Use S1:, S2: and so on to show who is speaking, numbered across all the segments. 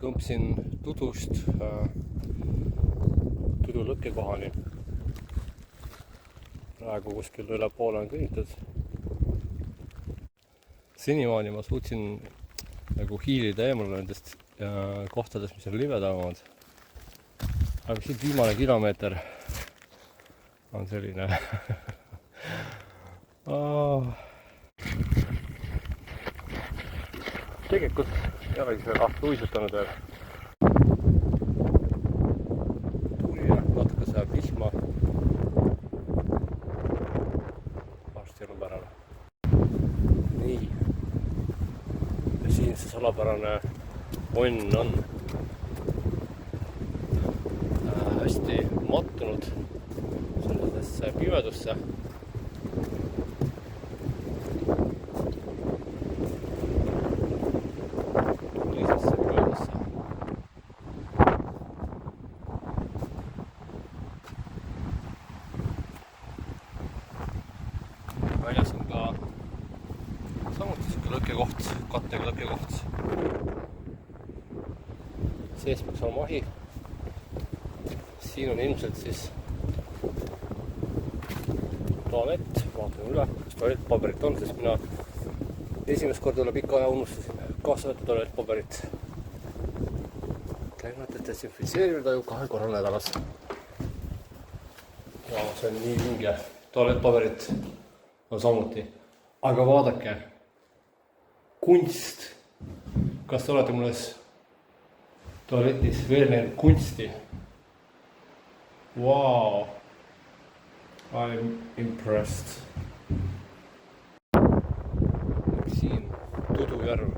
S1: kõmpsin Tudust Tudu lõkkekohani. Praegu kuskil üle poole on kõnnitud. Senimaani ma suutsin nagu hiilida eemale nendest kohtadest, mis on libedamad. Aga siit viimane kilomeeter on selline tegelikult ei olegi seda kahte uisutanud veel. Tuli natuke sajab vihma. Varsti on pärane. Nii. Ja siin see salapärane onn on hästi mattunud sellisesse pimedusse. Väljas on ka samuti siuke lõkkekoht, kattega lõkkekoht. Sees peaks olema ahi. Siin on ilmselt siis tualett, vaatame üle, kas tualettpaberit on, sest mina esimest korda üle pika aja unustasin kaasa võtta tualettpaberit. Käinud, et desinfitseerida ju 2 korral nädalas. Ja see on nii vinge. Tualettpaberit on samuti. Aga vaadake, kunst. Kas te olete mulles tualetis veel näinud kunsti? Wow, I'm impressed. Siin Tudujärv.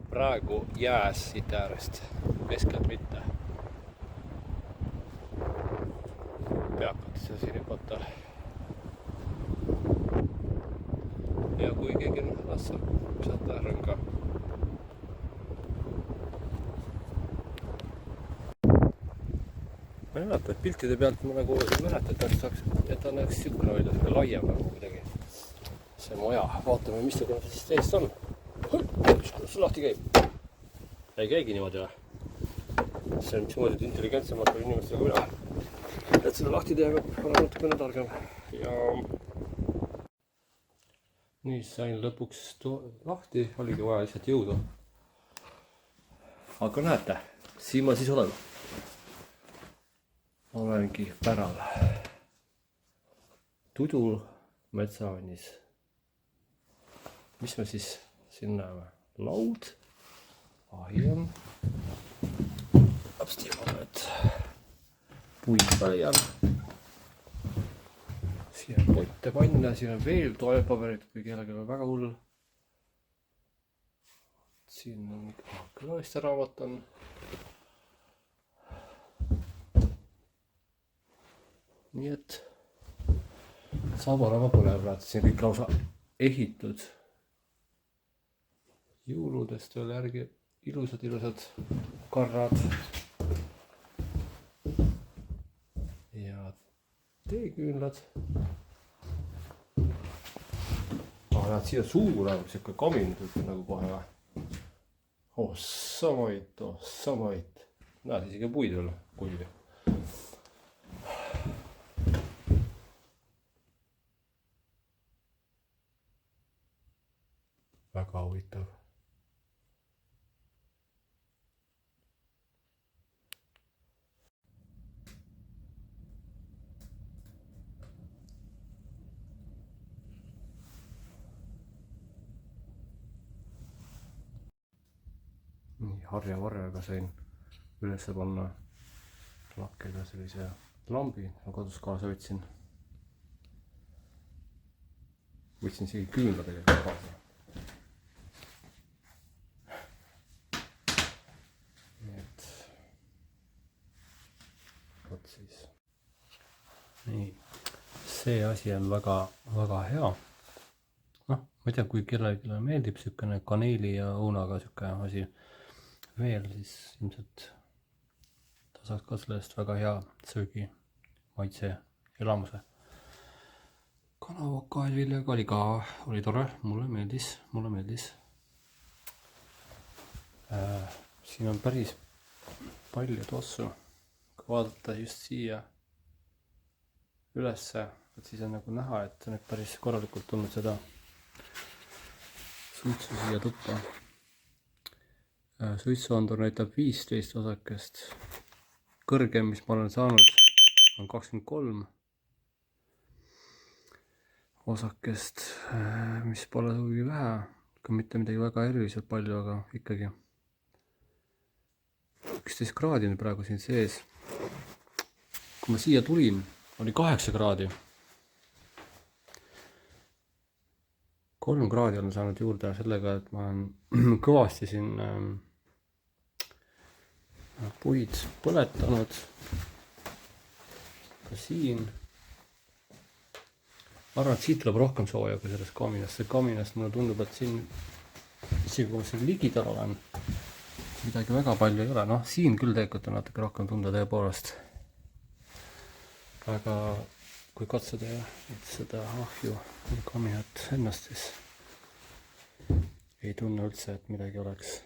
S1: Praegu jääs siit äärest, keskelt mitte. Peakates ja siin hüpata. Ja kui keegi on hädas, saab visata rõnga. Ma ei mäleta, et piltide pealt ma nagu ei mäleta, et ta näeks siukene välja, selline laiem nagu kuidagi. See maja, vaatame, mis ta siis teist on. Kuidas see lahti käib? Ei käigi niimoodi või? See on mismoodi intelligentsemate inimestega mina. Et seda lahti teha, olen natukene targem. Ja nii sain lõpuks lahti, oligi vaja lihtsalt jõudu. Aga näete, siin ma siis olen. Olengi päral Tudul metsaannis. Mis me siis siin näeme? Laud, ahi on. Apsti jõuame, et puid ka leian. Siin on potte panna, siin on veel toalettpaberit, kui kellelgi on väga hull. Siin on külaliste raamat on. Nii et saab olema põnev, näete siin kõik lausa ehitud. Jõuludest veel järgi ilusad karrad. Ja teeküünlad. Näed, siia suur on siuke kamin nagu kohe või? Samait. Näed, isegi puid veel kuivi. Väga huvitav. Nii harja-varjaga sain üles panna lakkega sellise lambi, ma kodus kaasa võtsin. Võtsin isegi küünla tegelikult kaasa. Nii, see asi on väga hea. Ma ei tea, kui kellelegi meeldib siukene kaneeli ja õunaga siuke asi veel, siis ilmselt ta saaks ka sellest väga hea söögi maitse elamuse. Kanavokaalviljaga oli tore, mulle meeldis. Siin on päris palju tossu. Kui vaadata just siia ülesse, et siis on nagu näha, et on päris korralikult tulnud seda suitsu siia tuppa. Suitsuandur näitab 15 osakest. Kõrgem, mis ma olen saanud, on 23 osakest, mis pole sugugi vähe, ka mitte midagi väga eriliselt palju, aga ikkagi 11 kraadi on praegu siin sees. Kui ma siia tulin, oli 8 kraadi. 3 kraadi olen saanud juurde sellega, et ma olen kõvasti siin puid põletanud. Ka siin. Ma arvan, et siit tuleb rohkem sooja kui sellest kaminast. See kaminast mulle tundub, et siin, isegi kui ma siin ligidal olen, midagi väga palju ei ole. Noh, siin küll tegelikult on natuke rohkem tunda tõepoolest. Aga kui katsuda seda ahju või kaminat ennast, siis ei tunne üldse, et midagi oleks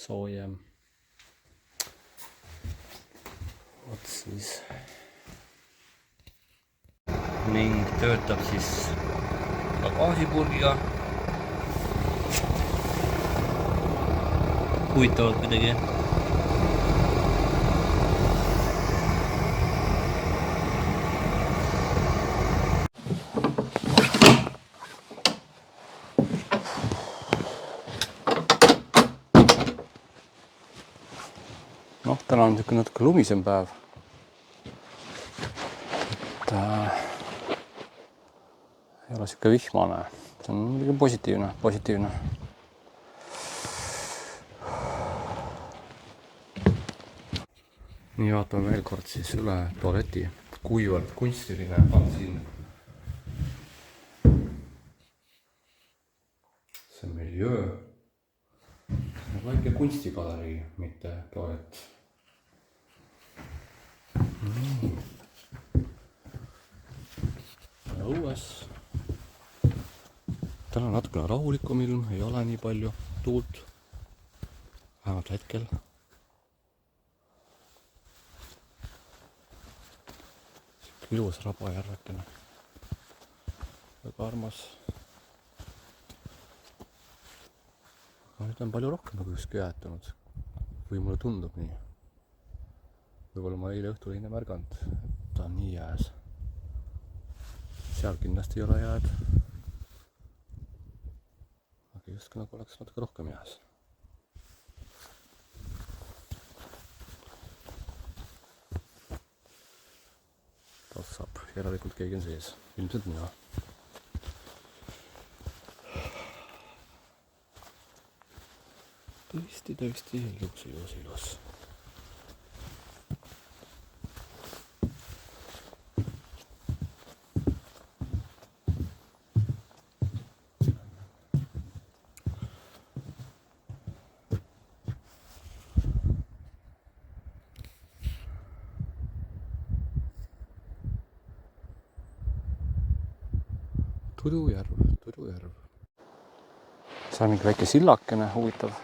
S1: soojem. Vot siis. Ning töötab siis ka gaasipurgiga. Huvitavalt midagi. Noh, täna on niisugune natuke lumisem päev. Ei ole niisugune vihmane. See on muidugi positiivne. Nii vaatame veel kord siis üle tualeti. Kuivalt kunstiline on siin see miljöö. See on väike kunstigalerii, mitte tualet. Õues. Täna natukene rahulikum ilm, ei ole nii palju tuult. Vähemalt hetkel. Ilus rabajärvekene. Väga armas. Aga nüüd on palju rohkem nagu just köetunud. Või mulle tundub nii. Võib-olla ma eile õhtul ei märganud, et ta on nii jääs. Seal kindlasti ei ole jääd. Aga just nagu oleks natuke rohkem jääs. Tassab, järelikult keegi on sees. Ilmselt mina. Tõesti ilus. Turujärv. See on mingi väike sillakene, huvitav.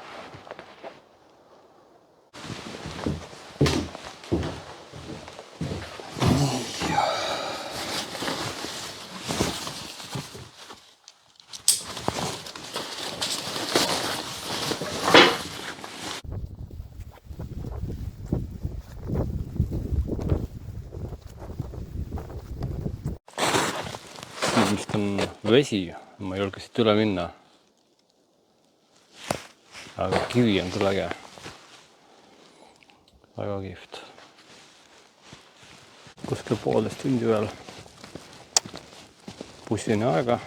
S1: Vist on vesi, ma ei julge siit üle minna. Aga kivi on küll äge. Väga kihvt. Kuskil 1,5 tundi veel bussini aega.